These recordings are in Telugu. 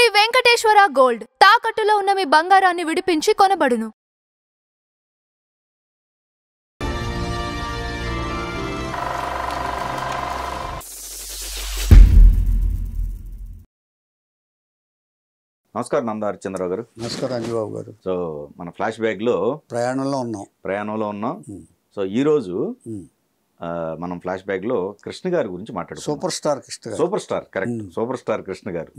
శ్రీ వెంకటేశ్వర గోల్డ్ తాకట్టులో ఉన్న మీ బంగారాన్ని విడిపించి కొనబడును. నమస్కారం నందారి చంద్రరావు గారు. నమస్కారం అంజబాబు గారు. సో మన ఫ్లాష్ బ్యాక్లో ప్రయాణంలో ఉన్నాం. సో ఈరోజు మనం ఫ్లాష్ బ్యాక్లో కృష్ణ గారి గురించి మాట్లాడుకుందాం. Super star correct, super star Krishna గారు.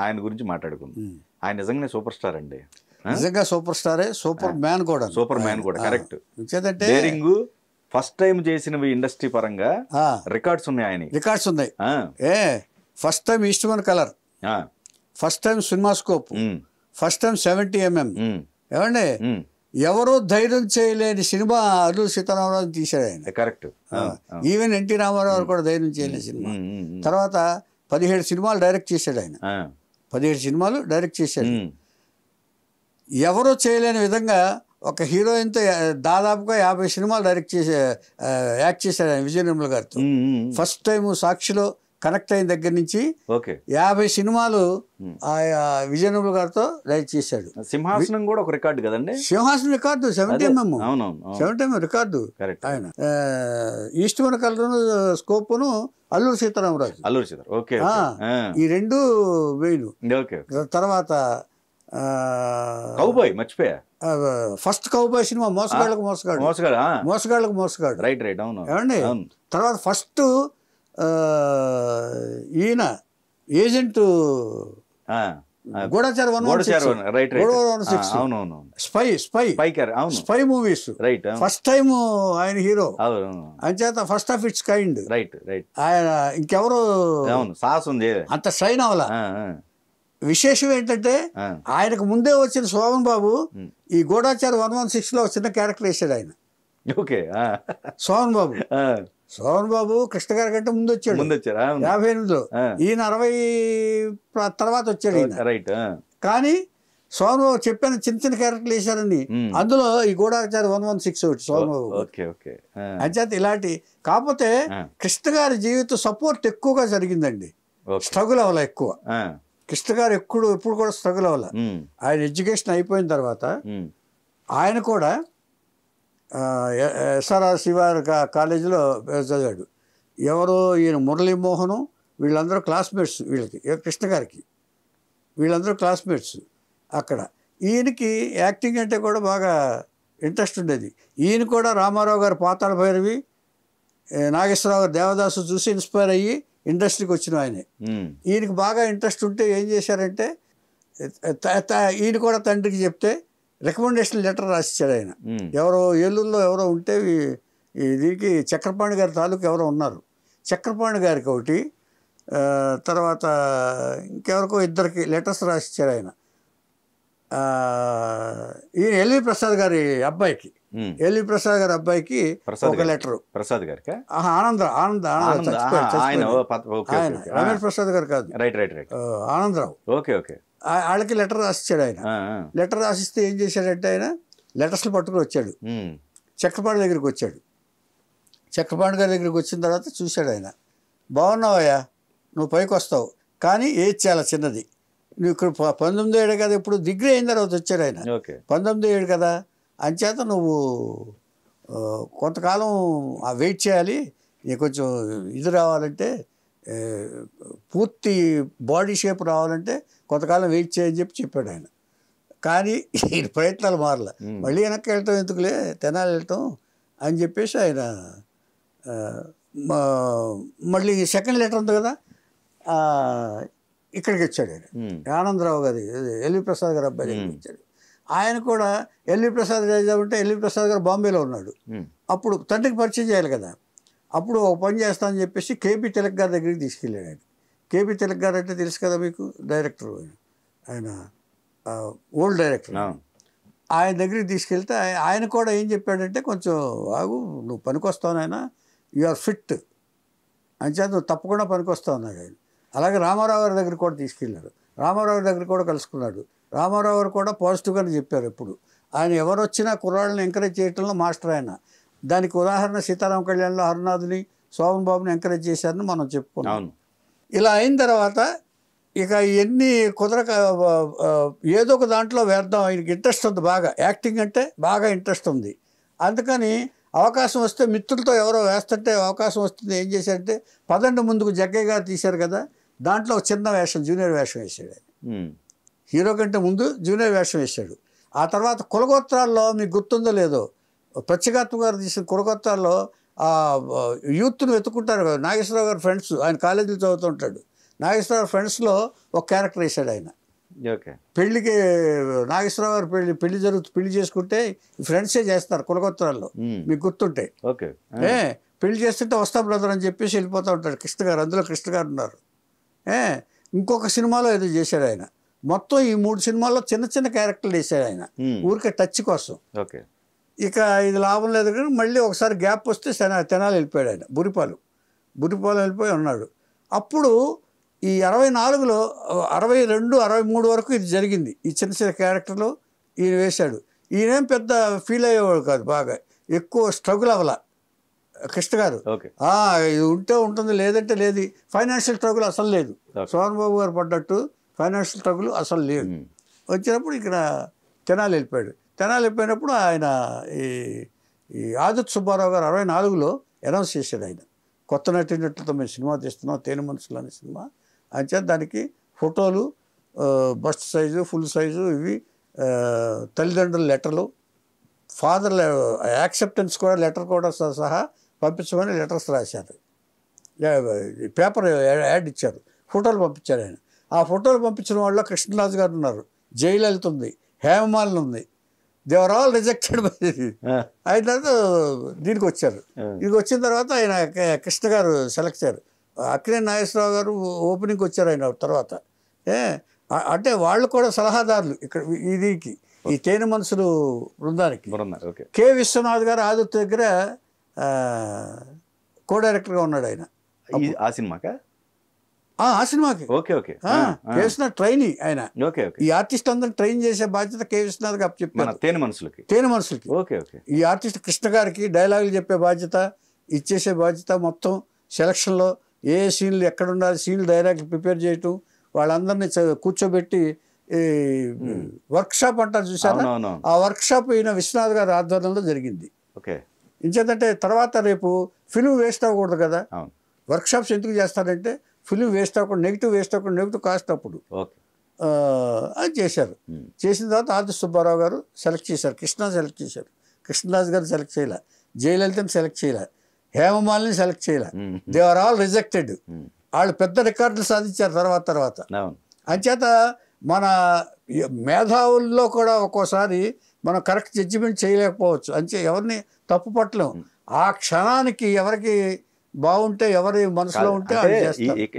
ఆయన గురించి మాట్లాడుకుందాం. ఆయన నిజంగానే సూపర్ స్టార్ అండి. నిజంగా సూపర్ స్టారే, సూపర్ మ్యాన్ కూడా కరెక్ట్. డేరింగ్ ఫస్ట్ టైం చేసినవి ఇండస్ట్రీ పరంగా రికార్డ్స్ ఉన్నాయి. First time Eastman colour, first time CinemaScope, first time 70mm. ఏమండి, ఎవరో ధైర్యం చేయలేని సినిమా అల్లూరి సీతారామరాజు తీశాడు ఆయన. కరెక్ట్. ఈవెన్ ఎన్టీ రామారావు కూడా ధైర్యం చేయలేని సినిమా. తర్వాత 17 సినిమాలు డైరెక్ట్ చేశాడు ఆయన. 17 సినిమాలు డైరెక్ట్ చేశాడు. ఎవరో చేయలేని విధంగా ఒక హీరోయిన్తో దాదాపుగా 50 సినిమాలు యాక్ట్ చేశాడు ఆయన విజయ నిర్మల గారితో. ఫస్ట్ టైం సాక్షిలో కనెక్ట్ అయిన దగ్గర నుంచి 50 సినిమాలు విజయ నిర్మల గారితో డైరెక్ట్ చేశాడు. సింహాసనం కూడా ఒక రికార్డు కదండి. సింహాసనం రికార్డు 70mm రికార్డు ఆయన. ఈస్ట్మన్ కలర్, స్కోప్ను అల్లూరి సీతారామరాజు. ఈ రెండు మెయిన్. తర్వాత కౌబాయ్ మర్చిపోయా. ఫస్ట్ కౌబాయ్ సినిమా మోసగాళ్ళకు మోసగాడు. రైట్. ఏమండి, తర్వాత ఫస్ట్ ఈయన agent Gudachari 116 spy movies first time ఆయన హీరో. అంచేత ఫస్ట్ ఆఫ్ ఇట్స్ కైండ్. ఆయన ఇంకెవరు అంత షైన్ అవ్వాల. విశేషం ఏంటంటే ఆయనకు ముందే వచ్చిన శోభన్ బాబు ఈ గూఢచారి 116లో చిన్న క్యారెక్టర్ వేసాడు ఆయన. శోభన్ బాబు కృష్ణ గారి కంటే ముందు వచ్చాడు 58లో. ఈయన 60 తర్వాత వచ్చాడు ఈయన. కానీ శోభన్ బాబు చెప్పిన చిన్న క్యారెక్టర్లు వేశారని అందులో ఈ గూఢచారి 116 ఒకటి శోభన్ బాబు. అంచేత ఇలాంటి కాకపోతే కృష్ణ గారి జీవిత సపోర్ట్ ఎక్కువగా జరిగిందండి. స్ట్రగుల్ అవ్వాల ఎక్కువ. కృష్ణ గారు ఎప్పుడు కూడా స్ట్రగుల్ అవ్వాల. ఆయన ఎడ్యుకేషన్ అయిపోయిన తర్వాత ఆయన కూడా ఎస్ఆర్ఆర్ శివార్ కాలేజీలో చదివాడు. ఎవరో ఈయన మురళీమోహను వీళ్ళందరూ క్లాస్మేట్స్. వీళ్ళకి కృష్ణ గారికి వీళ్ళందరూ క్లాస్మేట్స్ అక్కడ. ఈయనకి యాక్టింగ్ అంటే కూడా బాగా ఇంట్రెస్ట్ ఉండేది. ఈయన కూడా రామారావు గారు పాతాళ భైరవి, నాగేశ్వరరావు గారు దేవదాసు చూసి ఇన్స్పైర్ అయ్యి ఇండస్ట్రీకి వచ్చిన ఆయనే. ఈయనకి బాగా ఇంట్రెస్ట్ ఉంటే ఏం చేశారంటే ఈయన కూడా తండ్రికి చెప్తే రికమెండేషన్ లెటర్ రాసిచ్చాడు ఆయన. ఎవరో ఏలూరులో ఎవరో ఉంటే దీనికి చక్రపాణి గారి తాలూకు ఎవరో ఉన్నారు. చక్రపాణి గారికి ఒకటి, తర్వాత ఇంకెవరికో ఇద్దరికి లెటర్స్ రాసిచ్చాడు ఆయన. ఈయన ఎల్వి ప్రసాద్ గారి అబ్బాయికి ఒక లెటరు. ఆనందరావు, రమేష్ ప్రసాద్ గారు కాదు, ఆనందరావు. వాళ్ళకి లెటర్ రాసిచ్చాడు ఆయన. లెటర్ రాసిస్తే ఏం చేశాడంటే ఆయన లెటర్స్లు పట్టుకుని వచ్చాడు. చక్రపాణి దగ్గరికి వచ్చాడు. చక్రపాణి గారి దగ్గరికి వచ్చిన తర్వాత చూశాడు ఆయన. బాగున్నావయ్యా, నువ్వు పైకి వస్తావు, కానీ ఏజ్ చాలా చిన్నది. నువ్వు ఇక్కడ 19 ఏడు కదా, ఇప్పుడు డిగ్రీ అయిన తర్వాత వచ్చాడు ఆయన. 19 ఏడు కదా, అంచేత నువ్వు కొంతకాలం వెయిట్ చేయాలి, నీకు కొంచెం ఇది రావాలంటే, పూర్తి బాడీ షేప్ రావాలంటే కొంతకాలం వెయిట్ చేయని చెప్పాడు ఆయన. కానీ ఈ ప్రయత్నాలు మారలే. మళ్ళీ వెనక్కి వెళ్ళటం ఎందుకులే, తెనాలి వెళ్ళటం అని చెప్పేసి ఆయన మళ్ళీ సెకండ్ లెటర్ ఉంది కదా ఇక్కడికి వచ్చాడు ఆయన. ఆనందరావు గారి ఎల్వి ప్రసాద్ గారి అబ్బాయి దగ్గరికి వచ్చాడు. ఆయన కూడా ఎల్వి ప్రసాద్ చేద్దామంటే ఎల్వి ప్రసాద్ గారు బాంబేలో ఉన్నాడు. అప్పుడు తండ్రికి పరిచయం చేయాలి కదా. అప్పుడు ఒక పని చేస్తానని చెప్పేసి కేపీ తిలక్ గారి దగ్గరికి తీసుకెళ్ళాడు ఆయన. కేపీ తిలక్ గారు అంటే తెలుసు కదా మీకు, డైరెక్టర్ ఆయన, ఓల్డ్ డైరెక్టర్. ఆయన దగ్గరికి తీసుకెళ్తే ఆయన కూడా ఏం చెప్పాడంటే, కొంచెం ఆగు, నువ్వు పనికొస్తావు నాయన, యు ఆర్ ఫిట్ అని చేత నువ్వు తప్పకుండా పనికొస్తావు అన్నాడు ఆయన. అలాగే రామారావు గారి దగ్గర కూడా తీసుకెళ్ళాడు. రామారావు దగ్గర కూడా కలుసుకున్నాడు. రామారావు గారు కూడా పాజిటివ్గానే చెప్పారు. ఎప్పుడు ఆయన ఎవరు వచ్చినా కుర్రాళ్ళని ఎంకరేజ్ చేయడంలో మాస్టర్ ఆయన. దానికి ఉదాహరణ సీతారామ కళ్యాణ్లో హరినాథుని, శోభన్ బాబుని ఎంకరేజ్ చేశారని మనం చెప్పుకున్నాం. ఇలా అయిన తర్వాత ఇక ఇవన్నీ కుదరక ఏదో ఒక దాంట్లో వేద్దాం, ఆయనకి ఇంట్రెస్ట్ ఉంది బాగా, యాక్టింగ్ అంటే బాగా ఇంట్రెస్ట్ ఉంది. అందుకని అవకాశం వస్తే మిత్రులతో ఎవరో వేస్తుంటే అవకాశం వస్తుంది, ఏం చేశారంటే పదండి ముందుకు జగ్గయ్య గారు తీశారు కదా, దాంట్లో ఒక చిన్న వేషం, జూనియర్ వేషం వేసాడు ఆయన. హీరో కంటే ముందు జూనియర్ వేషం వేశాడు. ఆ తర్వాత కులగోత్రాల్లో మీకు గుర్తుందో లేదో, ప్రత్యేకాత్మ గారు తీసిన కులగోత్రాల్లో యూత్ను వెతుకుంటారు కదా, నాగేశ్వరరావు గారు ఫ్రెండ్స్, ఆయన కాలేజీలో చదువుతుంటాడు. నాగేశ్వరరావు ఫ్రెండ్స్లో ఒక క్యారెక్టర్ వేశాడు ఆయన. పెళ్లికి నాగేశ్వరరావు గారు పెళ్లి చేసుకుంటే ఫ్రెండ్సే చేస్తారు కులగోత్రాల్లో, మీకు గుర్తుంటే. పెళ్లి చేస్తుంటే వస్తా బ్రదర్ అని చెప్పేసి వెళ్ళిపోతూ ఉంటాడు కృష్ణ గారు. అందులో కృష్ణ గారు ఉన్నారు. ఇంకొక సినిమాలో ఏదో చేశాడు ఆయన. మొత్తం ఈ 3 సినిమాల్లో చిన్న చిన్న క్యారెక్టర్లు వేసాడు ఆయన, ఊరికే టచ్ కోసం. ఇక ఇది లాభం లేదు కానీ మళ్ళీ ఒకసారి గ్యాప్ వస్తే తెనాలి వెళ్ళిపోయాడు ఆయన, బురిపాలెం వెళ్ళిపోయి ఉన్నాడు. అప్పుడు ఈ 64లో 62, 63 వరకు ఇది జరిగింది. ఈ చిన్న చిన్న క్యారెక్టర్లు ఈయన వేశాడు. ఈయనేం పెద్ద ఫీల్ అయ్యేవాడు కాదు, బాగా ఎక్కువ స్ట్రగుల్ అవ్వాల కృష్ణ గారు. ఇది ఉంటే ఉంటుంది, లేదంటే లేదు. ఫైనాన్షియల్ స్ట్రగుల్ అసలు లేదు. సోహన్ బాబు గారు పడ్డట్టు ఫైనాన్షియల్ స్ట్రగుల్ అసలు లేదు. వచ్చినప్పుడు ఇక్కడ తెనాలి వెళ్ళిపోయినప్పుడు ఆయన ఈ ఆదిత్య సుబ్బారావు గారు 64లో అనౌన్స్ చేశాడు. ఆయన కొత్త నటినట్లతో మేము సినిమా తీస్తున్నాం, తేనె మనసులు అనే సినిమా. అంచేత దానికి ఫోటోలు, బస్ట్ సైజు, ఫుల్ సైజు, ఇవి తల్లిదండ్రుల లెటర్లు, ఫాదర్ యాక్సెప్టెన్స్ కూడా లెటర్ కూడా సహా పంపించమని లెటర్స్ రాశారు. పేపర్ యాడ్ ఇచ్చారు, ఫోటోలు పంపించారు ఆయన. ఆ ఫోటోలు పంపించిన వాళ్ళు కృష్ణరాజు గారు ఉన్నారు, జయలలిత ఉంది, హేమమాలిని ఉంది. They are all rejected. అయిన తర్వాత దీనికి వచ్చారు. దీనికి వచ్చిన తర్వాత ఆయన కృష్ణ గారు సెలెక్ట్ చేశారు. అక్కినేని నాగేశ్వరరావు గారు ఓపెనింగ్కి వచ్చారు ఆయన తర్వాత. అంటే వాళ్ళు కూడా సలహాదారులు ఇక్కడ ఇదికి, ఈ తేనె మనసులు బృందానికి. కె విశ్వనాథ్ గారు ఆదిత్య దగ్గర కో డైరెక్టర్గా ఉన్నాడు ఆయన ఆ సినిమాకి. కె విశ్వనాథ్ ట్రైనీ ఆయన. ఈ ఆర్టిస్ట్ అందరిని ట్రైన్ చేసే బాధ్యత కె విశ్వనాథ్ గారు చెప్పారు. తేనె మనసులకి ఈ ఆర్టిస్ట్ కృష్ణ గారికి డైలాగులు చెప్పే బాధ్యత, ఇచ్చేసే బాధ్యత, మొత్తం సెలక్షన్లో ఏ సీన్లు ఎక్కడ ఉండాలి, సీన్లు డైరెక్ట్ ప్రిపేర్ చేయటం, వాళ్ళందరినీ కూర్చోబెట్టి వర్క్షాప్ అంటారు చూసారా, ఆ వర్క్షాప్ ఈయన విశ్వనాథ్ గారి ఆధ్వర్యంలో జరిగింది. ఇంచేతంటే తర్వాత రేపు ఫిల్మ్ వేస్ట్ అవ్వకూడదు కదా, వర్క్షాప్స్ ఎందుకు చేస్తారంటే ఫిల్మ్ వేస్ట్ అవ్వకుండా, నెగిటివ్ కాస్ట్ అప్పుడు అది చేశారు. చేసిన తర్వాత ఆదిత్య సుబ్బారావు గారు సెలెక్ట్ చేశారు, కృష్ణరాజు గారు సెలెక్ట్ చేయలే, జయలలితని సెలెక్ట్ చేయలే, హేమమాలిని సెలెక్ట్ చేయలే. They are all rejected. వాళ్ళు పెద్ద రికార్డులు సాధించారు తర్వాత. అంచేత మన మేధావుల్లో కూడా ఒక్కోసారి మనం కరెక్ట్ జడ్జిమెంట్ చేయలేకపోవచ్చు. అంతే ఎవరిని తప్పు పట్టలేం. ఆ క్షణానికి ఎవరికి బాగుంటే, ఎవరి మనసులో ఉంటే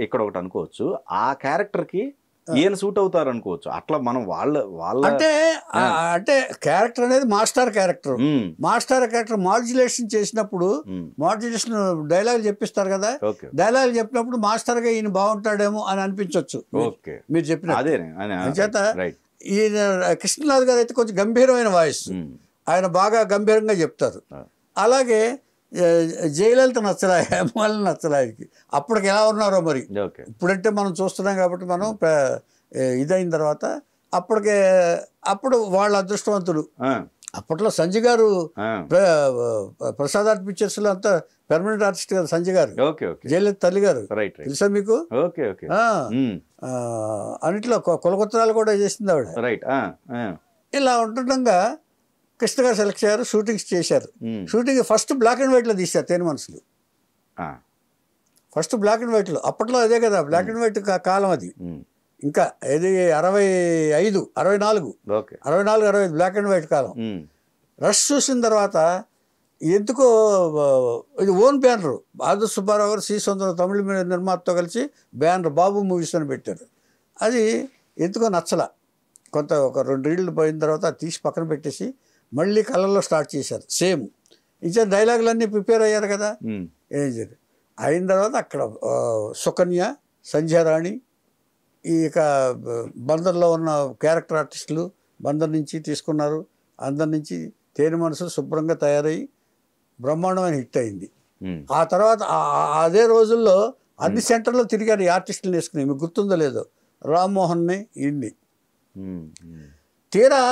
ఇక్కడ ఒకటి అనుకోవచ్చు, ఆ క్యారెక్టర్కి ఈయన సూట్ అవుతారు అనుకోవచ్చు. అట్లా మనం వాళ్ళ అంటే క్యారెక్టర్ అనేది మాస్టర్ క్యారెక్టర్ మాడ్యులేషన్ చేసినప్పుడు, మాడ్యులేషన్ డైలాగ్ చెప్పిస్తారు కదా, డైలాగ్ చెప్పినప్పుడు మాస్టర్ గా ఈయన బాగుంటాడేమో అని అనిపించవచ్చు. మీరు చెప్పిన చేత ఈయన కృష్ణరాజు గారు అయితే కొంచెం గంభీరమైన వాయిస్, ఆయన బాగా గంభీరంగా చెప్తారు. అలాగే జయలలిత నచ్చలా, హేమమాలిని నచ్చలా. అప్పటికి ఎలా ఉన్నారో మరి, ఇప్పుడంటే మనం చూస్తున్నాం కాబట్టి మనం ఇదైన తర్వాత అప్పుడు వాళ్ళ అదృష్టవంతుడు. అప్పట్లో సంజయ్ గారు ప్రసాద్ ఆర్ట్ పిక్చర్స్ లో అంతా పెర్మనెంట్ ఆర్టిస్ట్ కదా సంజయ్ గారు, జయలలిత తల్లి గారు, తెలుసా మీకు? అన్నిట్లో కులగోత్రాలు కూడా చేసింది ఆవిడ. ఇలా ఉంటుండగా కృష్ణ గారు సెలెక్ట్ చేశారు, షూటింగ్స్ చేశారు. షూటింగ్ ఫస్ట్ బ్లాక్ అండ్ వైట్లో తీశారు తేనె మనసులు. ఫస్ట్ బ్లాక్ అండ్ వైట్లో, అప్పట్లో అదే కదా బ్లాక్ అండ్ వైట్ కాలం అది. ఇంకా ఇది 65, 64, 65 బ్లాక్ అండ్ వైట్ కాలం. రష్ చూసిన తర్వాత ఎందుకో ఇది ఓన్ బ్యానర్, ఆదిత్య సుబ్బారావు గారు, సి సుందరం తమిళ నిర్మాతతో కలిసి బ్యానర్ బాబు మూవీస్ అని పెట్టారు. అది ఎందుకో నచ్చల. ఒక 2 రీళ్ళు పోయిన తర్వాత అది తీసి పక్కన పెట్టేసి మళ్ళీ కలర్లో స్టార్ట్ చేశారు సేమ్. ఇంకా డైలాగులన్నీ ప్రిపేర్ అయ్యారు కదా. ఏం జరిగింది అయిన తర్వాత అక్కడ సుకన్య, సంధ్యారాణి, ఇక బందర్లో ఉన్న క్యారెక్టర్ ఆర్టిస్టులు బందర్ నుంచి తీసుకున్నారు. అందరి నుంచి తేనె మనసు శుభ్రంగా తయారయ్యి బ్రహ్మాండమైన హిట్ అయింది. ఆ తర్వాత అదే రోజుల్లో అన్ని సెంటర్లో తిరిగారు ఈ ఆర్టిస్టులు వేసుకుని. మీకు గుర్తుందో లేదో, రామ్మోహన్ని ఇన్ని. తీరా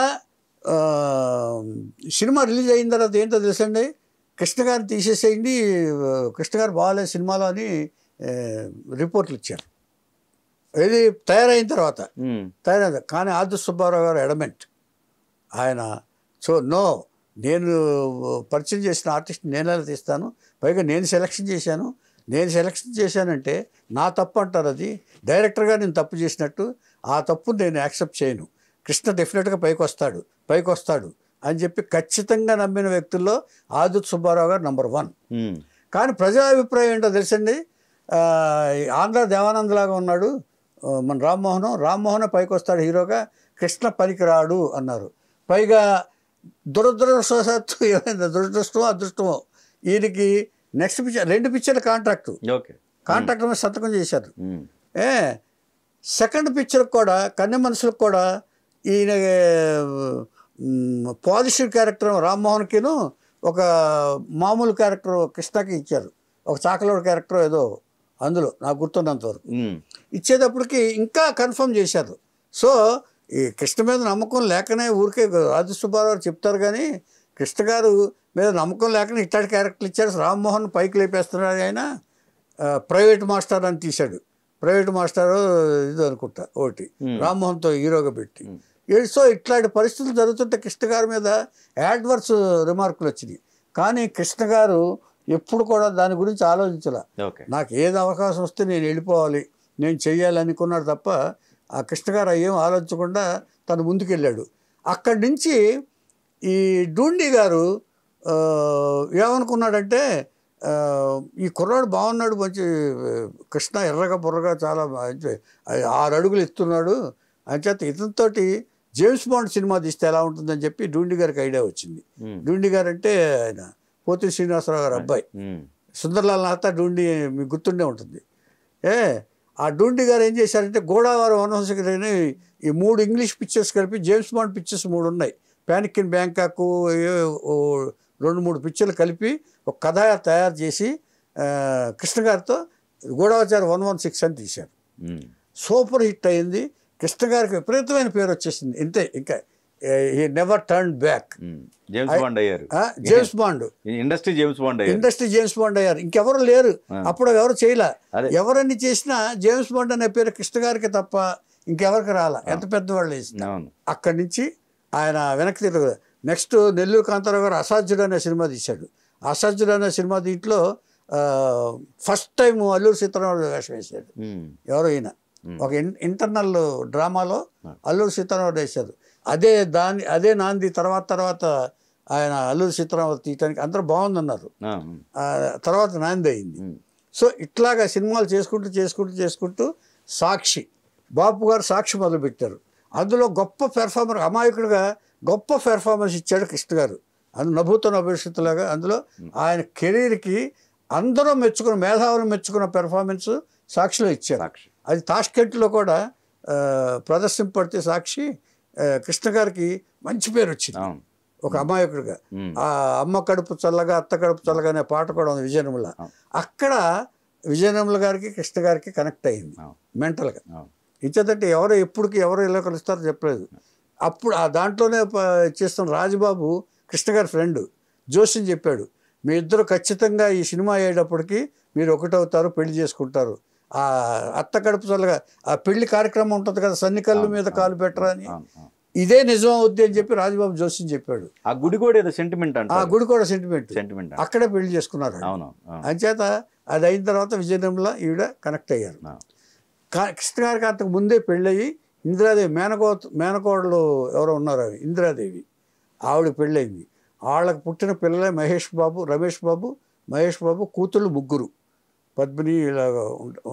సినిమా రిలీజ్ అయిన తర్వాత ఏంటో తెలుసండి, కృష్ణ గారిని తీసేసేయండి, కృష్ణ గారు బాగాలేదు సినిమాలో అని రిపోర్ట్లు ఇచ్చారు. ఇది తయారైన తర్వాత తయారైంది. కానీ ఆది సుబ్బారావు గారు ఎడమెంట్. ఆయన నో, నేను పరిచయం చేసిన ఆర్టిస్ట్ నేనే తీస్తాను, పైగా నేను సెలెక్షన్ చేశానంటే నా తప్పు అంటారు. అది డైరెక్టర్గా నేను తప్పు చేసినట్టు, ఆ తప్పు నేను యాక్సెప్ట్ చేయను. కృష్ణ డెఫినెట్గా పైకి వస్తాడు అని చెప్పి ఖచ్చితంగా నమ్మిన వ్యక్తుల్లో ఆదుత్ సుబ్బారావు గారు నంబర్ 1. కానీ ప్రజాభిప్రాయం ఏంటో తెలుసండి, ఆంధ్ర దేవానందలాగా ఉన్నాడు మన రామ్మోహన్ పైకి వస్తాడు హీరోగా, కృష్ణ పనికిరాడు అన్నారు. పైగా దురదృష్టవశాత్తు ఏమైంది, దురదృష్టమో అదృష్టమో, ఈయనకి నెక్స్ట్ పిక్చర్ 2 పిక్చర్ల కాంట్రాక్ట్ మీద సంతకం చేశారు. సెకండ్ పిక్చర్కి కూడా కన్నె మనుషులకు కూడా ఈయన పాజిటివ్ క్యారెక్టర్ రామ్మోహన్కిను ఒక మామూలు క్యారెక్టర్ కృష్ణకి ఇచ్చారు, ఒక చాకలోడు క్యారెక్టర్ ఏదో అందులో నాకు గుర్తున్నంతవరకు. ఇచ్చేటప్పటికి ఇంకా కన్ఫర్మ్ చేశారు. సో ఈ కృష్ణ మీద నమ్మకం లేకనే ఊరికే ఆది సుబ్బారావు చెప్తారు, కానీ కృష్ణ గారు మీద నమ్మకం లేకనే ఇట్లాంటి క్యారెక్టర్లు ఇచ్చారు. రామ్మోహన్ పైకి లేపేస్తున్నాడు. ఆయన ప్రైవేట్ మాస్టర్ అని తీశాడు. ప్రైవేట్ మాస్టర్ ఇది అనుకుంటా ఒకటి రామ్మోహన్తో హీరోగా పెట్టి. సో ఇట్లాంటి పరిస్థితులు జరుగుతుంటే కృష్ణ గారి మీద యాడ్వర్స్ రిమార్కులు వచ్చినాయి. కానీ కృష్ణ గారు ఎప్పుడు కూడా దాని గురించి ఆలోచించాల. నాకు ఏది అవకాశం వస్తే నేను వెళ్ళిపోవాలి, నేను చెయ్యాలి అనుకున్నాడు తప్ప ఆ కృష్ణ గారు ఏం ఆలోచించకుండా తను ముందుకెళ్ళాడు. అక్కడి నుంచి ఈ డూండి గారు ఏమనుకున్నాడంటే, ఈ కుర్రాడు బాగున్నాడు, మంచి కృష్ణ ఎర్రగా బుర్రగా చాలా 6 అడుగులు ఎత్తున్నాడు అని చేత ఇతనితోటి జేమ్స్ బాండ్ సినిమా తీస్తే ఎలా ఉంటుందని చెప్పి డూండి గారికి ఐడియా వచ్చింది. డూండి గారు అంటే ఆయన పోతి శ్రీనివాసరావు గారు అబ్బాయి, సుందర్లాల్ నాథ డూండి మీకు గుర్తుండే ఉంటుంది. ఆ డూండి గారు ఏం చేశారంటే గోదావరి వనహంసగిరిని ఈ 3 ఇంగ్లీష్ పిక్చర్స్ కలిపి జేమ్స్ బాండ్ పిక్చర్స్ 3 ఉన్నాయి, ప్యానిక్ ఇన్ బ్యాంకాక్ 2-3 పిక్చర్లు కలిపి ఒక కథ తయారు చేసి కృష్ణ గారితో గోదావరి 116 అని తీశారు. సూపర్ హిట్ అయింది. కృష్ణ గారికి విపరీతమైన పేరు వచ్చేసింది. ఇంతే, ఇంకా he never turn back. James bond industry James bond అయ్యారు. ఇంకెవరు లేరు అప్పుడు, ఎవరు చేయలే. ఎవరన్నీ చేసినా జేమ్స్ బాండ్ అనే పేరు కృష్ణ గారికి తప్ప ఇంకెవరికి రాలా, ఎంత పెద్దవాళ్ళు వేసినా. అక్కడి నుంచి ఆయన వెనక్కి తిరగదు. నెక్స్ట్ నెల్లూరు కాంతారావు గారు అసాధ్యుడు అనే సినిమా తీశాడు. అసాధ్యుడు అనే సినిమా దీంట్లో ఫస్ట్ టైం అల్లూరి సీతారామరాజు వేషం వేశాడు. ఎవరో ఈయన ఒక ఇంటర్నల్ డ్రామాలో అల్లూరి సీతారామరాజు వేశారు. అదే నాంది తర్వాత ఆయన అల్లూరి సీతారామరాజు తీయటానికి అందరూ బాగుందన్నారు. తర్వాత నాంది అయింది. సో ఇట్లాగా సినిమాలు చేసుకుంటూ సాక్షి, బాపు గారు సాక్షి మొదలుపెట్టారు. అందులో గొప్ప పెర్ఫార్మర్, అమాయకుడిగా గొప్ప పెర్ఫార్మెన్స్ ఇచ్చాడు కృష్ణ గారు. నభూతో భవిష్యత్తులాగా అందులో ఆయన కెరీర్కి అందరూ మేధావులు మెచ్చుకున్న పెర్ఫార్మెన్స్ సాక్షిలో ఇచ్చారు. అది తాష్కెంట్లో కూడా ప్రదర్శింపడితే సాక్షి కృష్ణ గారికి మంచి పేరు వచ్చింది ఒక అమాయకుడిగా. ఆ అమ్మ కడుపు చల్లగా అత్త కడుపు చల్లగా అనే పాట కూడా ఉంది విజయనిర్మల. అక్కడ విజయనిర్మల గారికి కృష్ణ గారికి కనెక్ట్ అయింది మెంటల్గా. ఇచ్చేదంటే ఎవరు ఎలా కలుస్తారో చెప్పలేదు. అప్పుడు ఆ దాంట్లోనే చేస్తున్న రాజబాబు కృష్ణ గారి ఫ్రెండ్ జోషిని చెప్పాడు, మీ ఇద్దరు ఖచ్చితంగా ఈ సినిమా అయ్యేటప్పటికి మీరు ఒకటవుతారు, పెళ్లి చేసుకుంటారు. ఆ అత్త కడుపు చల్లగా ఆ పెళ్లి కార్యక్రమం ఉంటుంది కదా, సన్నికల్లు మీద కాలు పెట్టరా అని, ఇదే నిజం అవుద్ది అని చెప్పి రాజబాబు జోషిని చెప్పాడు. ఆ గుడి కూడా సెంటిమెంట్, అక్కడే పెళ్లి చేసుకున్నారు. అంచేత అది అయిన తర్వాత విజయనిర్మల ఈవిడ కనెక్ట్ అయ్యారు. కృష్ణ గారికి అంతకు ముందే పెళ్ళయి ఇందిరాదేవి మేనకోడలు ఎవరో ఉన్నారు, అవి ఇందిరాదేవి, ఆవిడ పెళ్ళయింది. వాళ్ళకి పుట్టిన పిల్లలే రమేష్ బాబు కూతుళ్ళు 3, పద్మిని ఇలాగా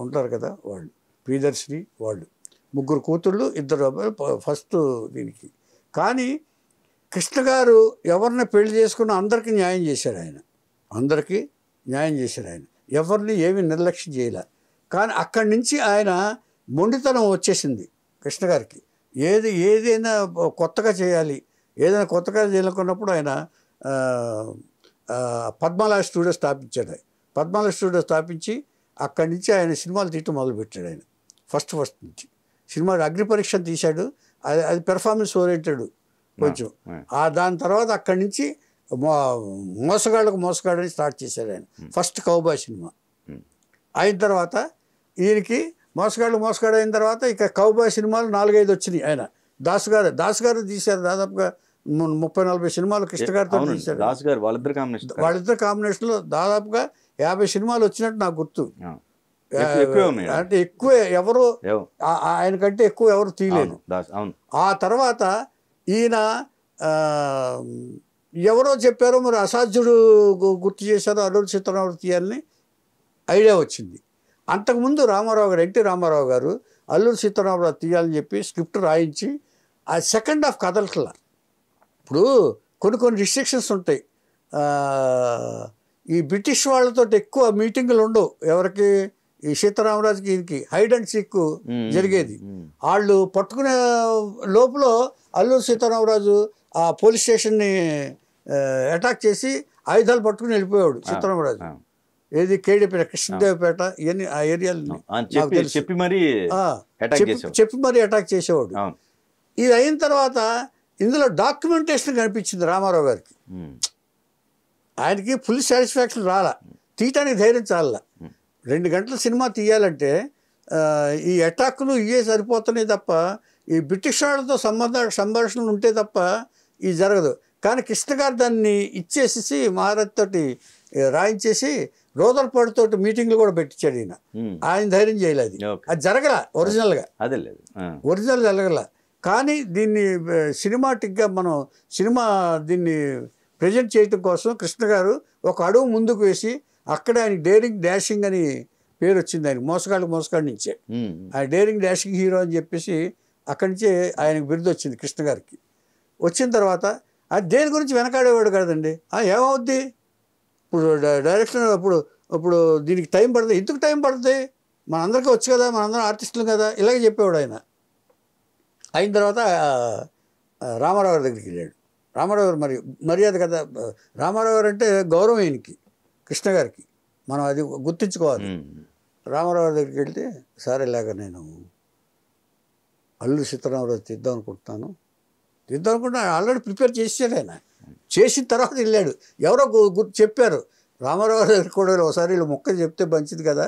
ఉంటారు కదా వాళ్ళు, ప్రియదర్శిని, వాళ్ళు 3 కూతుళ్ళు 2 అబ్బాయిలు ఫస్ట్ దీనికి. కానీ కృష్ణ గారు ఎవరిని పెళ్లి చేసుకున్న అందరికీ న్యాయం చేశాడు ఆయన, ఎవరిని ఏమీ నిర్లక్ష్యం చేయలే. కానీ అక్కడి నుంచి ఆయన మొండితనం వచ్చేసింది కృష్ణ గారికి. ఏదైనా కొత్తగా చేయాలనుకున్నప్పుడు ఆయన పద్మాలయ స్టూడియో స్థాపించాడు. పద్మాలయ స్టూడియో స్థాపించి అక్కడి నుంచి ఆయన సినిమాలు తీయటం మొదలుపెట్టాడు. ఆయన ఫస్ట్ నుంచి సినిమా అగ్ని పరీక్ష తీశాడు, అది పెర్ఫార్మెన్స్ ఓరియంటెడ్ కొంచెం. దాని తర్వాత అక్కడి నుంచి మోసగాళ్ళని స్టార్ట్ చేశాడు ఆయన. ఫస్ట్ కౌబాయ్ సినిమా అయిన తర్వాత ఈయనకి మోసగాడు అయిన తర్వాత ఇక కౌబాయ్ సినిమాలు 4-5 వచ్చినాయి. ఆయన దాస్ గారు తీశారు దాదాపుగా 30-40 సినిమాలు కృష్ణ గారితో తీశారు. వాళ్ళిద్దరు కాంబినేషన్లో దాదాపుగా 50 సినిమాలు వచ్చినట్టు నాకు గుర్తు. అంటే ఎక్కువ ఎవరు ఆయనకంటే ఎక్కువ ఎవరు తీయలేదు. ఆ తర్వాత ఈయన ఎవరో చెప్పారో మరి అసాధ్యుడు గుర్తు చేశారో అల్లూరి సీతారామరాజు తీయాలని ఐడియా వచ్చింది. అంతకుముందు ఎన్టీ రామారావు గారు అల్లూరి సీతారామరాజు తీయాలని చెప్పి స్క్రిప్ట్ రాయించి ఆ సెకండ్ హాఫ్ కదలట్లా. ఇప్పుడు కొన్ని రిస్ట్రిక్షన్స్ ఉంటాయి. ఈ బ్రిటిష్ వాళ్ళతో ఎక్కువ మీటింగులు ఉండవు. ఎవరికి ఈ సీతారామరాజుకి ఈయనకి హైడ్ అండ్ సీక్ జరిగేది. వాళ్ళు పట్టుకునే లోపల అల్లూరి సీతారామరాజు ఆ పోలీస్ స్టేషన్ని అటాక్ చేసి ఆయుధాలు పట్టుకుని వెళ్ళిపోయాడు సీతారామరాజు. ఏది కేడీపేట, కృష్ణదేవపేట, ఇవన్నీ ఆ ఏరియాలని చెప్పి మరీ అటాక్ చేసేవాడు. ఇది అయిన తర్వాత ఇందులో డాక్యుమెంటేషన్ కనిపించింది రామారావు గారికి. ఆయనకి ఫుల్ సాటిస్ఫాక్షన్ రాలా, తీయటానికి ధైర్యం చాల. 2 గంటల సినిమా తీయాలంటే ఈ అటాక్లు ఇవే సరిపోతున్నాయి తప్ప ఈ బ్రిటిష్ వాళ్ళతో సంభాషణలు ఉంటే తప్ప ఇది జరగదు. కానీ కృష్ణ గారు దాన్ని ఇచ్చేసేసి మహారాజ్ తోటి రాయించేసి రోదర్పాడుతో మీటింగ్లు కూడా పెట్టించాడు. ఆయన ధైర్యం చేయలేదు. అది జరగల ఒరిజినల్ జరగల. కానీ దీన్ని సినిమాటిక్గా దీన్ని ప్రజెంట్ చేయడం కోసం కృష్ణ గారు ఒక అడుగు ముందుకు వేసి అక్కడే ఆయన డేరింగ్ డాషింగ్ అని పేరు వచ్చింది. ఆయన మోసగాడి నుంచే ఆయన డేరింగ్ డాషింగ్ హీరో అని చెప్పేసి అక్కడి నుంచే ఆయనకు బిరుదు వచ్చింది కృష్ణ గారికి. వచ్చిన తర్వాత అది దేని గురించి వెనకాడేవాడు కదండి. ఏమవుద్ది ఇప్పుడు డైరెక్షన్ ఇప్పుడు దీనికి టైం పడుతుంది. ఎందుకు టైం పడుతుంది, మనందరికీ వచ్చు కదా, మనందరం ఆర్టిస్టులు కదా, ఇలాగే చెప్పేవాడు ఆయన. అయిన తర్వాత రామారావు గారి దగ్గరికి వెళ్ళాడు. రామారావు గారు మర్యాద కదా, రామారావు గారు అంటే గౌరవం ఈయనకి కృష్ణ గారికి, మనం అది గుర్తుంచుకోవాలి. రామారావు గారి దగ్గరికి వెళ్తే సార్ ఇలాగ నేను అల్లూరి సీతారామరాజు తీద్దాం అనుకుంటున్నాను ఆల్రెడీ ప్రిపేర్ చేసాడు ఆయన. చేసిన తర్వాత వెళ్ళాడు. ఎవరో చెప్పారు రామారావు గారు కూడా ఒకసారి వీళ్ళు మొక్క చెప్తే మంచిది కదా,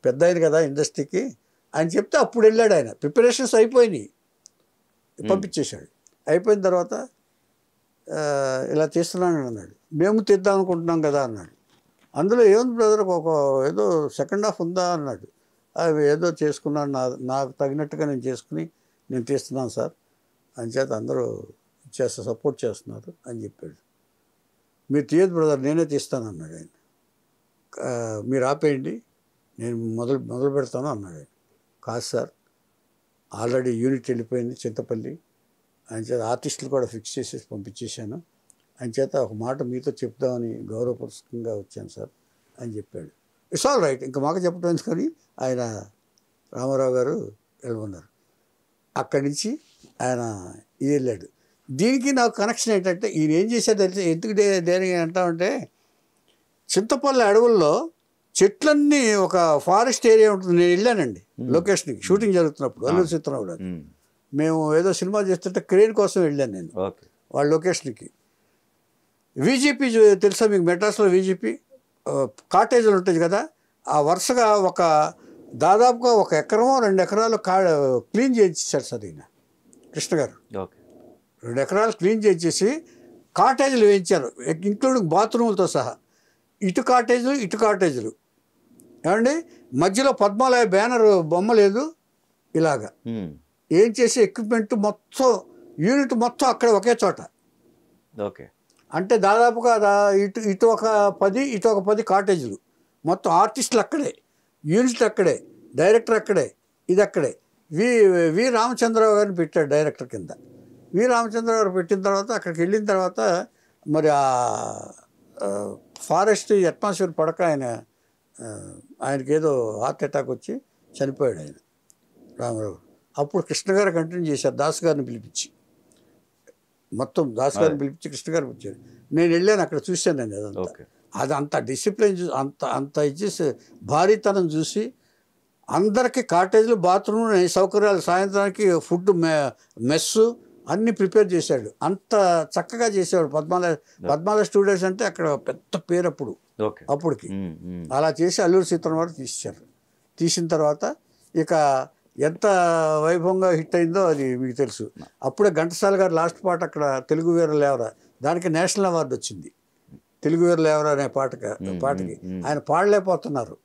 పెద్ద ఆయన కదా ఇండస్ట్రీకి అని చెప్తే అప్పుడు వెళ్ళాడు ఆయన. ప్రిపరేషన్స్ అయిపోయినాయి, పంపించేశాడు. అయిపోయిన తర్వాత ఇలా తీస్తున్నాను అన్నాడు. మేము తీద్దాం అనుకుంటున్నాం కదా అన్నాడు. అందులో ఏముంది బ్రదర్, ఏదో సెకండ్ హాఫ్ ఉందా అన్నాడు. అవి ఏదో చేసుకున్నాను, నాకు తగినట్టుగా నేను తీస్తున్నాను సార్ అని చేత అందరూ సపోర్ట్ చేస్తున్నారు అని చెప్పాడు. మీరు తీయదు బ్రదర్, నేనే తీస్తాను అన్నాడు ఆయన. మీరు ఆపేయండి, నేను మొదలు పెడతాను అన్నాడు ఆయన. కాదు సార్, ఆల్రెడీ యూనిట్ వెళ్ళిపోయింది చింతపల్లి, ఆయన చేత ఆర్టిస్టులు కూడా ఫిక్స్ చేసేసి పంపించేశాను, ఆయన చేత ఒక మాట మీతో చెప్దామని గౌరవపూర్వకంగా వచ్చాను సార్ అని చెప్పాడు. ఇట్స్ ఆల్ రైట్, ఇంకా మాకు చెప్పడం ఎందుకని ఆయన రామారావు గారు వెళ్ళమన్నారు. అక్కడి నుంచి ఆయన వెళ్ళాడు. దీనికి నాకు కనెక్షన్ ఏంటంటే ఈయన ఏం చేశాడు తెలిసి, ఎందుకు డేరింగ్ అంటామంటే చింతపల్లి అడవుల్లో చెట్లన్నీ ఒక ఫారెస్ట్ ఏరియా ఉంటుంది. నేను వెళ్ళానండి లొకేషన్కి, షూటింగ్ జరుగుతున్నప్పుడు అల్లూరి సీతారామరాజు. మేము ఏదో సినిమా చేస్తుంటే క్రేన్ కోసం వెళ్ళాను నేను వాళ్ళ లొకేషన్కి. వీజీపీ తెలుసా మీకు, మెడ్రాస్లో వీజీపీ కాటేజీలు ఉంటుంది కదా, ఆ వరుసగా దాదాపుగా 1 ఎకరమో 2 ఎకరాలు క్లీన్ చేయించారు సార్ ఈయన కృష్ణ గారు. 2 ఎకరాలు క్లీన్ చేసేసి కాటేజీలు వేయించారు, ఇంక్లూడింగ్ బాత్రూములతో సహా. ఇటు కాటేజీలు ఏమండి, మధ్యలో పద్మాలయ బ్యానర్ బొమ్మ లేదు. ఇలాగా ఏం చేసి ఎక్విప్మెంట్ మొత్తం యూనిట్ మొత్తం అక్కడ ఒకే చోట. అంటే దాదాపుగా ఇటు ఒక 10 కాటేజీలు, మొత్తం ఆర్టిస్టులు అక్కడే, యూనిట్లు అక్కడే, డైరెక్టర్ అక్కడే, ఇది అక్కడే. వి రామచంద్రరావు గారిని పెట్టాడు డైరెక్టర్ కింద. వి రామచంద్రరావు గారు పెట్టిన తర్వాత అక్కడికి వెళ్ళిన తర్వాత మరి ఆ ఫారెస్ట్ అట్మాస్ఫియర్ పడక ఆయనకి ఏదో హార్ట్ అటాక్ వచ్చి చనిపోయాడు ఆయన రామారావు. అప్పుడు కృష్ణ గారు కంటిన్యూ చేశారు, దాస్ గారిని పిలిపించి, మొత్తం దాస్ గారిని పిలిపించి కృష్ణ గారు వచ్చారు. నేను వెళ్ళాను, అక్కడ చూశాను నేను అదంతా. అది అంత డిసిప్లిన్ అంత ఇచ్చేసి భారీతనం చూసి అందరికీ కాటేజీలు, బాత్రూమ్ సౌకర్యాలు, సాయంత్రానికి ఫుడ్, మెస్సు అన్నీ ప్రిపేర్ చేశాడు. అంత చక్కగా చేసేవాడు. పద్మాలయ స్టూడియోస్ అంటే అక్కడ పెద్ద పేరు అప్పటికి. అలా చేసి అల్లూరి సీతారామరాజు తీశారు. తీసిన తర్వాత ఇక ఎంత వైభవంగా హిట్ అయిందో అది మీకు తెలుసు. అప్పుడే ఘంటసాల గారు లాస్ట్ పాట అక్కడ తెలుగు వీర లేవరా, దానికి నేషనల్ అవార్డు వచ్చింది. తెలుగు వీర లేవరా అనే పాటకి ఆయన పాడలేకపోతున్నారు.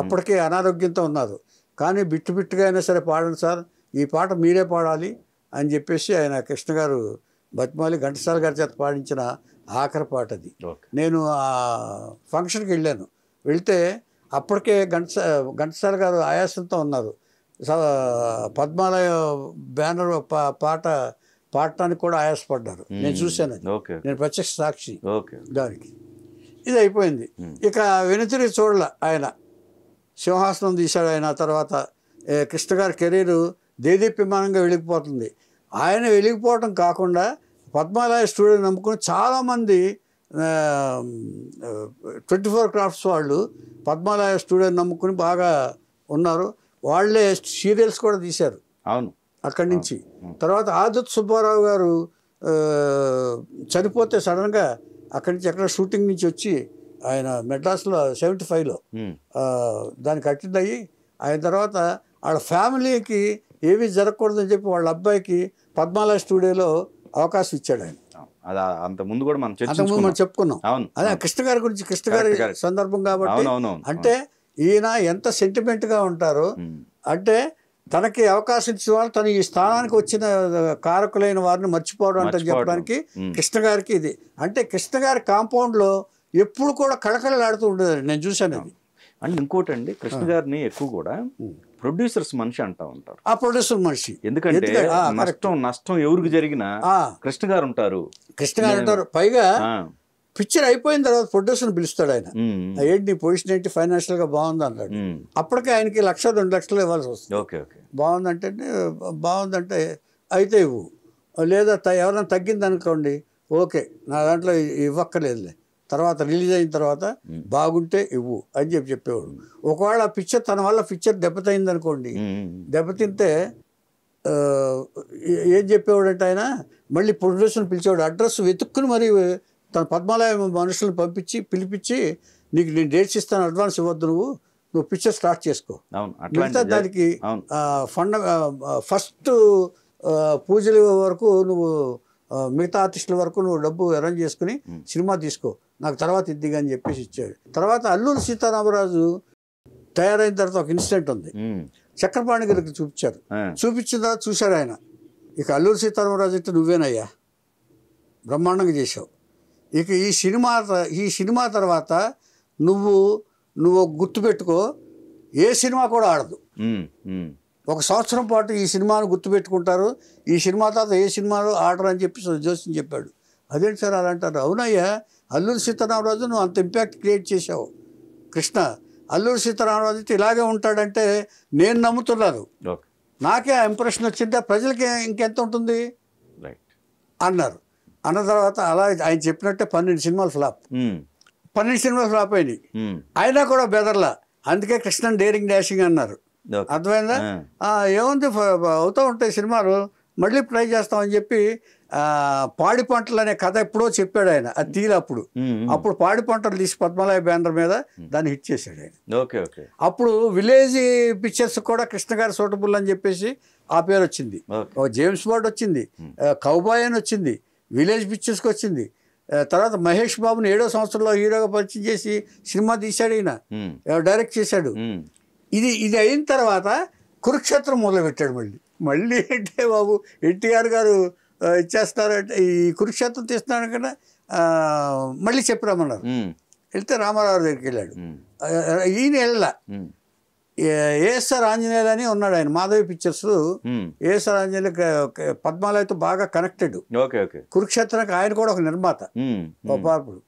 అప్పటికే అనారోగ్యంతో ఉన్నారు. కానీ బిట్టుగా అయినా సరే పాడండి సార్, ఈ పాట మీరే పాడాలి అని చెప్పేసి ఆయన కృష్ణ గారు బతిమాలి ఘంటసాల గారి చేత పాడించిన ఆఖరి పాట అది. నేను ఆ ఫంక్షన్కి వెళ్ళాను. వెళ్తే అప్పటికే ఘంటసాల గారు ఆయాసంతో ఉన్నారు. పద్మాలయ బ్యానర్ పాట పాడటానికి కూడా ఆయాసపడ్డారు. నేను చూశాను అది, నేను ప్రత్యక్ష సాక్షి దానికి. ఇది అయిపోయింది. ఇక వెనుతిరిగి చూడలే ఆయన. సింహాసనం తీశాడు ఆయన. తర్వాత కృష్ణ గారి కెరీరు దేదీప్యమానంగా వెలిగిపోతుంది. ఆయన వెలిగిపోవటం కాకుండా పద్మాలయ స్టూడియో నమ్ముకుని చాలామంది 24 క్రాఫ్ట్స్ వాళ్ళు పద్మాలయ స్టూడియో నమ్ముకుని బాగా ఉన్నారు. వాళ్ళే సీరియల్స్ కూడా తీశారు అక్కడి నుంచి. తర్వాత ఆదుత్ సుబ్బారావు గారు చనిపోతే సడన్గా అక్కడి నుంచి ఎక్కడ షూటింగ్ నుంచి వచ్చి ఆయన మెడ్రాస్లో 75లో దానికి అటెండ్ అయ్యి ఆయన తర్వాత వాళ్ళ ఫ్యామిలీకి ఏమీ జరగకూడదని చెప్పి వాళ్ళ అబ్బాయికి పద్మాలయ స్టూడియోలో అవకాశం ఇచ్చాడు ఆయన. అంతకుముందు కూడా మనం చెప్పుకున్నాం. అదే కృష్ణ గారి గురించి, కృష్ణ గారి సందర్భం కాబట్టి. అంటే ఈయన ఎంత సెంటిమెంట్గా ఉంటారో, అంటే తనకి అవకాశం ఇచ్చిన వాళ్ళు తను ఈ స్థానానికి వచ్చిన కారకులైన వారిని మర్చిపోవడం అంటే చెప్పడానికి కృష్ణ గారికి ఇది. అంటే కృష్ణ గారి కాంపౌండ్లో ఎప్పుడు కూడా కళకళలాడుతూ ఉండేది. నేను చూశాను అది. అండ్ ఇంకోటి అండి, కృష్ణ గారిని ఎక్కువ కూడా ప్రొడ్యూసర్స్ మనిషి అంటా ఉంటారు. ఆ ప్రొడ్యూసర్ మనిషి ఎందుకంటే నష్టం ఎవరికి జరిగినా కృష్ణ గారు ఉంటారు. పైగా పిక్చర్ అయిపోయిన తర్వాత ప్రొడ్యూసర్ని పిలుస్తాడు ఆయన. ఏంటి నీ పొజిషన్ ఏంటి, ఫైనాన్షియల్ గా బాగుంది అన్నాడు. అప్పటికే ఆయనకి 1-2 లక్షలు ఇవ్వాల్సి వస్తుంది. బాగుందంటే అయితే ఇవ్వు, లేదా ఎవరైనా తగ్గింది అనుకోండి, ఓకే నా దాంట్లో ఇవ్వక్కర్లేదులే, తర్వాత రిలీజ్ అయిన తర్వాత బాగుంటే ఇవ్వు అని చెప్పేవాడు. ఒకవేళ పిక్చర్ తన వల్ల పిక్చర్ దెబ్బతింది అనుకోండి, దెబ్బతింటే ఏం చెప్పేవాడంటే ఆయన మళ్ళీ ప్రొడ్యూసర్ని పిలిచేవాడు. అడ్రస్ వెతుక్కుని మరి తన పద్మాలయ మనుషులను పిలిపించి నీకు నేను డేట్స్ ఇస్తాను, అడ్వాన్స్ ఇవ్వద్దు, నువ్వు పిక్చర్ స్టార్ట్ చేసుకో, మిగతా దానికి ఫస్ట్ పూజల వరకు నువ్వు మిగతా ఆర్టిస్టుల వరకు నువ్వు డబ్బు అరేంజ్ చేసుకుని సినిమా తీసుకో, నాకు తర్వాత ఇద్దిగా అని చెప్పేసి ఇచ్చాడు. తర్వాత అల్లూరి సీతారామరాజు తయారైన తర్వాత ఒక ఇన్సిడెంట్ ఉంది. చక్రపాణి గారికి చూపించిన తర్వాత చూశాడు ఆయన, ఇక అల్లూరి సీతారామరాజు అంటే నువ్వేనయ్యా, బ్రహ్మాండంగా చేశావు, ఇక ఈ సినిమా తర్వాత నువ్వు గుర్తుపెట్టుకో, ఏ సినిమా కూడా ఆడదు, 1 సంవత్సరం పాటు ఈ సినిమాను గుర్తుపెట్టుకుంటారు, ఈ సినిమా తర్వాత ఏ సినిమాలో ఆడరు అని చెప్పి జోస్యం చెప్పాడు. అదేంటి సార్ అలా అంటారు? అవునయ్యా, అల్లూరి సీతారామరాజు నువ్వు అంత ఇంపాక్ట్ క్రియేట్ చేశావు. కృష్ణ అల్లూరి సీతారామరాజు అయితే ఇలాగే ఉంటాడంటే నేను నమ్ముతున్నాను, నాకే ఆ ఇంప్రెషన్ వచ్చింటే ప్రజలకి ఇంకెంత ఉంటుంది అన్నారు. అన్న తర్వాత అలా ఆయన చెప్పినట్టే 12 సినిమాలు ఫ్లాప్. 12 సినిమాలు ఫ్లాప్ అయినాయి. అయినా కూడా బెదర్లా. అందుకే కృష్ణన్ డేరింగ్ డాషింగ్ అన్నారు. అర్థమైందా? ఏముంది, అవుతూ ఉంటాయి సినిమాలు, మళ్ళీ ట్రై చేస్తామని చెప్పి పాడి పంటలు అనే కథ ఎప్పుడో చెప్పాడు ఆయన. అది తీరా అప్పుడు పాడి పంటలు తీసి పద్మాలయ బ్యానర్ మీద దాన్ని హిట్ చేశాడు ఆయన. అప్పుడు విలేజ్ పిక్చర్స్ కూడా కృష్ణ గారి సూటబుల్ అని చెప్పేసి ఆ పేరు వచ్చింది. జేమ్స్ బాండ్ వచ్చింది, కౌబాయ్ అని వచ్చింది, విలేజ్ పిక్చర్స్కి వచ్చింది. తర్వాత మహేష్ బాబుని 7వ సంవత్సరంలో హీరోగా పరిచయం చేసి సినిమా తీశాడు, ఈయన డైరెక్ట్ చేశాడు. ఇది అయిన తర్వాత కురుక్షేత్రం మొదలుపెట్టాడు. మళ్ళీ అంటే బాబు ఎన్టీఆర్ గారు ఇచ్చేస్తారంటే ఈ కురుక్షేత్రం తీస్తున్నాడు కదా, మళ్ళీ చెప్పిరామన్నారు. వెళ్తే రామారావు దగ్గరికి వెళ్ళాడు. ఈయన వెళ్ళా. ఏఎస్ఆర్ ఆంజనేయులు అని ఉన్నాడు ఆయన, మాధవి పిక్చర్స్. ఏఎస్ఆర్ ఆంజనేయులు పద్మాలయతో బాగా కనెక్టెడ్. కురుక్షేత్రానికి ఆయన కూడా ఒక నిర్మాత. పార్పుడు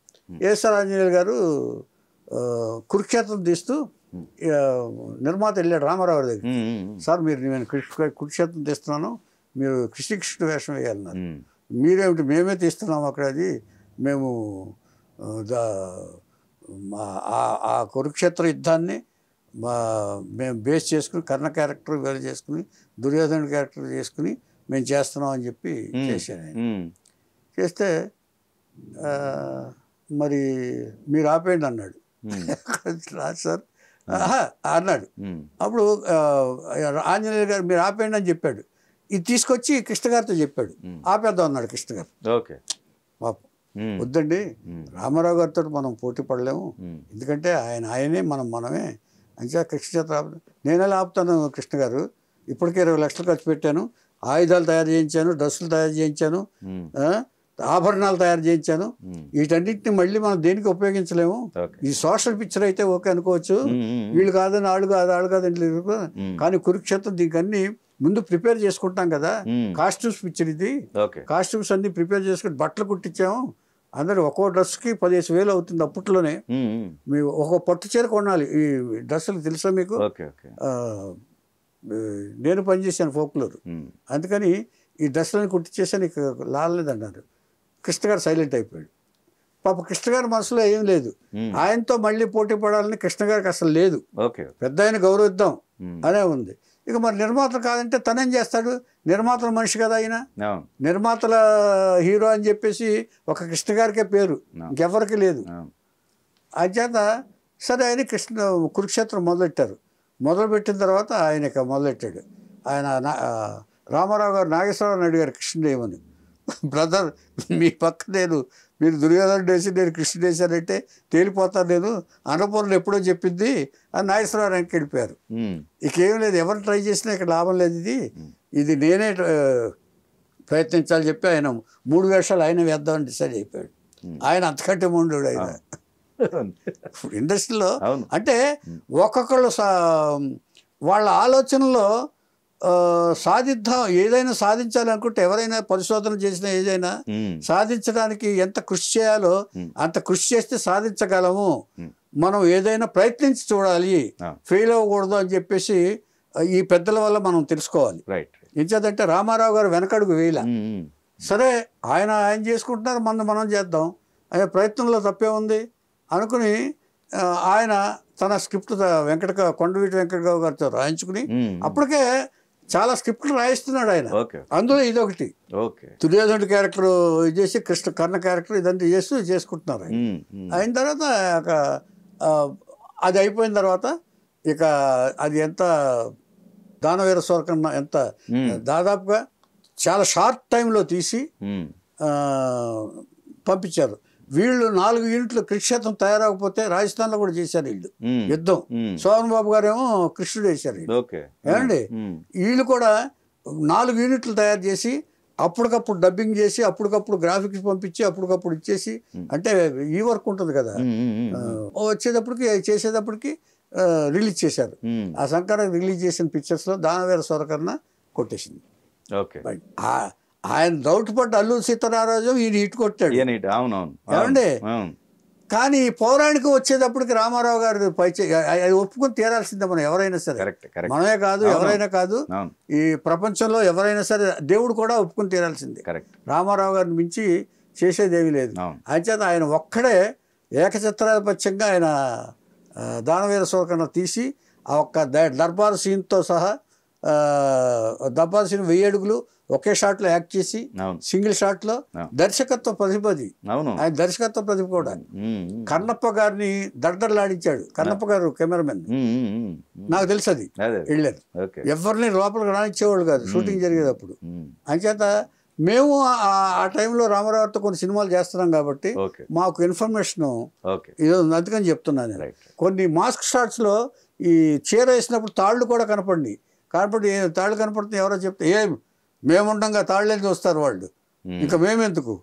ఏఎస్ఆర్ ఆంజనేయులు గారు కురుక్షేత్రం తీస్తూ నిర్మాత వెళ్ళాడు రామారావు దగ్గర. సార్ నేను కురుక్షేత్రం తీస్తున్నాను, మీరు కృష్ణ వేషం వేయాలన్నారు. మీరేమిటి, మేమే తీస్తున్నాము అక్కడ, అది మేము ఆ కురుక్షేత్ర యుద్ధాన్ని మేము బేస్ చేసుకుని కర్ణ క్యారెక్టర్ వేరు చేసుకుని దుర్యోధన క్యారెక్టర్ చేసుకుని మేము చేస్తున్నాం అని చెప్పి చేశాను ఆయన. చేస్తే మరి మీరు ఆపేయండి అన్నాడు. రాదు సార్ అన్నాడు. అప్పుడు ఆంజనేయులు గారు మీరు ఆపేయండి అని చెప్పాడు. ఇది తీసుకొచ్చి కృష్ణ గారితో చెప్పాడు. ఆపేద్దాం అన్నాడు కృష్ణ గారు. పాపం వద్దండి, రామారావు గారితో మనం పోటీ పడలేము, ఎందుకంటే ఆయనే మనమే అంచా కృష్ణ చేత నేనెలా ఆపుతాను కృష్ణ గారు, ఇప్పటికే 20 లక్షలు ఖర్చు పెట్టాను, ఆయుధాలు తయారు చేయించాను, డ్రెస్సులు తయారు చేయించాను, ఆభరణాలు తయారు చేయించాను, వీటన్నిటిని మళ్ళీ మనం దేనికి ఉపయోగించలేము. ఈ సోషల్ పిక్చర్ అయితే ఓకే అనుకోవచ్చు, వీళ్ళు కాదని వాళ్ళు కాదని, కానీ కురుక్షేత్రం దీనికి అన్ని ముందు ప్రిపేర్ చేసుకుంటాం కదా, కాస్ట్యూమ్స్ పిక్చర్ ఇది, కాస్ట్యూమ్స్ అన్ని ప్రిపేర్ చేసుకుని బట్టలు కుట్టించాము, అందరు ఒక్కో డ్రెస్కి 15,000 అవుతుంది అప్పట్లోనే. మీరు ఒక పట్టు చీర కొనాలి. ఈ డ్రెస్సులు తెలుసా మీకు? నేను పనిచేశాను ఫోక్లోర్, అందుకని ఈ డ్రెస్సులను కుట్టించేసాను, ఇక లాలేదన్నారు. కృష్ణ గారు సైలెంట్ అయిపోయాడు. పాప కృష్ణ గారి మనసులో ఏం లేదు, ఆయనతో మళ్ళీ పోటీ పడాలని కృష్ణ గారికి అసలు లేదు, పెద్ద ఆయన గౌరవిద్దాం అనే ఉంది. ఇక మరి నిర్మాతలు కాదంటే తనేం చేస్తాడు, నిర్మాతల మనిషి కదా ఆయన, నిర్మాతల హీరో అని చెప్పేసి ఒక కృష్ణ గారికే పేరు, ఇంకెవరికి లేదు. అంచేత సరే ఆయన కురుక్షేత్రం మొదలెట్టారు. మొదలుపెట్టిన తర్వాత ఆయన ఇక మొదలెట్టాడు. ఆయన రామారావు గారు నాగేశ్వరరావు అడిగారు కృష్ణుడు ఏమని, బ్రదర్ మీ పక్క మీరు దుర్యోధన వేసి నేను కృష్ణుడు వేశానంటే తేలిపోతాను, నేను అన్నపూర్ణ ఎప్పుడో చెప్పింది అని నాగేశ్వరరావు వెనక్కి వెళ్ళిపోయారు. ఇకేం లేదు, ఎవరు ట్రై చేసినా ఇక్కడ లాభం లేదు, ఇది నేనే ప్రయత్నించాలని చెప్పి ఆయన 3 వేషాలు ఆయన వేద్దామని డిసైడ్ అయిపోయాడు. ఆయన అంతకంటే ముందు ఆయన ఇండస్ట్రీలో అంటే ఒక్కొక్కళ్ళు వాళ్ళ ఆలోచనలో సాధిద్దాం, ఏదైనా సాధించాలనుకుంటే ఎవరైనా పరిశోధన చేసినా ఏదైనా సాధించడానికి ఎంత కృషి చేయాలో అంత కృషి చేస్తే సాధించగలము, మనం ఏదైనా ప్రయత్నించి చూడాలి, ఫెయిల్ అవ్వకూడదు అని చెప్పేసి ఈ పెద్దల వల్ల మనం తెలుసుకోవాలి. ఎంచేదంటే రామారావు గారు వెనకడుగు వేయలే, సరే ఆయన చేసుకుంటున్నారు, మనం చేద్దాం అనే ప్రయత్నంలో తప్పే ఉంది అనుకుని ఆయన తన స్క్రిప్ట్ కొండవీటి వెంకటరావు గారితో రాయించుకుని అప్పటికే చాలా స్క్రిప్ట్లు రాయిస్తున్నాడు ఆయన. అందులో ఇదొకటి, దుర్యోధనుడి క్యారెక్టర్ చేసి కర్ణ క్యారెక్టర్ ఇదంతా చేసుకుంటున్నారు ఆయన. అయిన తర్వాత అది అయిపోయిన తర్వాత ఇక అది ఎంత దానవీర సూరకర్ణ ఎంత దాదాపుగా చాలా షార్ట్ టైంలో తీసి పంపించారు. వీళ్ళు 4 యూనిట్లు కృష్ణేత్రం తయారవకపోతే రాజస్థాన్లో కూడా చేశారు వీళ్ళు యుద్ధం. సోహన్ బాబు గారేమో కృష్ణుడు వేశారు ఏమండి. వీళ్ళు కూడా 4 యూనిట్లు తయారు చేసి అప్పటికప్పుడు డబ్బింగ్ చేసి అప్పటికప్పుడు గ్రాఫిక్స్ పంపించి అప్పటికప్పుడు ఇచ్చేసి, అంటే ఈ వర్క్ ఉంటుంది కదా, చేసేటప్పటికి రిలీజ్ చేశారు. ఆ సంక్రాంతి రిలీజ్ చేసిన పిక్చర్స్లో దానవీర సూరకర్ణ కొట్టేసింది. ఆయన డౌట్ పడ్డ అల్లూరి సీతారామరాజు ఈయన హిట్ కొట్టాడు ఏమండి. కానీ పౌరాణికం వచ్చేటప్పటికి రామారావు గారు అది ఒప్పుకొని తీరాల్సిందే మనం ఎవరైనా సరే, మనమే కాదు ఎవరైనా కాదు, ఈ ప్రపంచంలో ఎవరైనా సరే దేవుడు కూడా ఒప్పుకొని తీరాల్సిందే. రామారావు గారిని మించి చేసేదేమీ లేదు. అంచేత ఆయన ఒక్కడే ఏకచిత్రాధిపత్యంగా ఆయన దానవీర సూరకర్ణ తీసి ఆ ఒక్క దర్బార్ సీన్తో సహా దర్బార్ సీన్ 1000 అడుగులు ఒకే షాట్ లో యాక్ట్ చేసి సింగిల్ షాట్ లో దర్శకత్వ ప్రతిభది, ఆయన దర్శకత్వ ప్రతిభ కూడా. కన్నప్ప గారిని దడ్డర్లాడించాడు. కన్నప్ప గారు కెమెరామెన్, నాకు తెలుసు అది. వెళ్ళారు, ఎవరిని లోపలికి రానిచ్చేవాళ్ళు కాదు షూటింగ్ జరిగేటప్పుడు. అంచేత మేము ఆ టైంలో రామారావుతో కొన్ని సినిమాలు చేస్తున్నాం కాబట్టి మాకు ఇన్ఫర్మేషన్ ఇది ఉంది, అందుకని చెప్తున్నాను. కొన్ని మాస్క్ షాట్స్ లో ఈ చీర వేసినప్పుడు తాళ్ళు కూడా కనపడి తాళ్ళు కనపడుతుంది, ఎవరో చెప్తే మేముండగా తాళ్ళని చూస్తారు వాళ్ళు, ఇంకా మేమెందుకు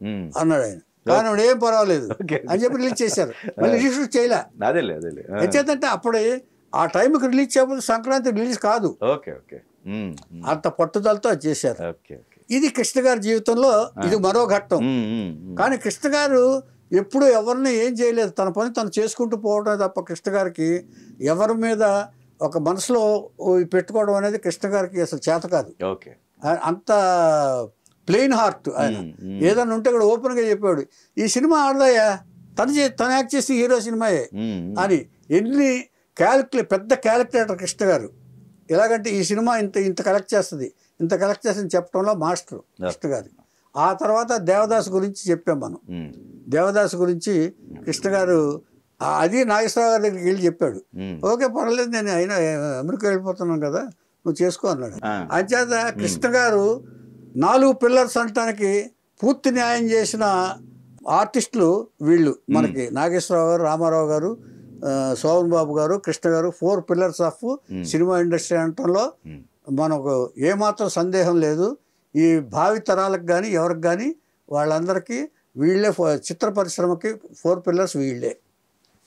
అన్నాడు ఆయన. కానీ ఏం పర్వాలేదు అని చెప్పి రిలీజ్ చేశారు. మళ్ళీ రీషూట్ చేయలే. ఎంచేతంటే అప్పుడే ఆ టైంకి రిలీజ్ చేయకపోతే సంక్రాంతి రిలీజ్ కాదు, అంత పట్టుదలతో అది చేశారు. ఇది కృష్ణ గారి జీవితంలో ఇది మరో ఘట్టం. కానీ కృష్ణ గారు ఎప్పుడు ఎవరిని ఏం చేయలేదు, తన పని తను చేసుకుంటూ పోవడమే తప్ప కృష్ణ గారికి ఎవరి మీద ఒక మనసులో పెట్టుకోవడం అనేది కృష్ణ గారికి అసలు చేత కాదు. అంత ప్లెయిన్ హార్ట్ ఆయన. ఏదన్నా ఉంటే కూడా ఓపెన్గా చెప్పాడు, ఈ సినిమా ఆడదాయా, తను యాక్ట్ చేసి హీరో సినిమాయే అని. పెద్ద క్యాలిక్యులేటర్ కృష్ణ గారు. ఎలాగంటే ఈ సినిమా ఇంత ఇంత కలెక్ట్ చేస్తుంది, ఇంత కలెక్ట్ చేస్తుంది చెప్పడంలో మాస్టర్ కృష్ణ గారు. ఆ తర్వాత దేవదాస్ గురించి చెప్పాం మనం. దేవదాస్ గురించి కృష్ణ గారు అది నాగేశ్వరరావు గారి దగ్గరికి వెళ్ళి చెప్పాడు. ఓకే పర్వాలేదు, నేను అయినా అమెరికా వెళ్ళిపోతున్నాను కదా, నువ్వు చేసుకో అన్నాడు. అంచేత కృష్ణ గారు 4 పిల్లర్స్ అనటానికి పూర్తి న్యాయం చేసిన ఆర్టిస్టులు వీళ్ళు మనకి. నాగేశ్వరరావు గారు, రామారావు గారు, శోభన్ బాబు గారు, కృష్ణ గారు 4 పిల్లర్స్ ఆఫ్ సినిమా ఇండస్ట్రీ అనటంలో మనకు ఏమాత్రం సందేహం లేదు. ఈ భావి తరాలకు కానీ ఎవరికి కానీ వాళ్ళందరికీ వీళ్ళే, చిత్ర పరిశ్రమకి 4 పిల్లర్స్ వీళ్ళే.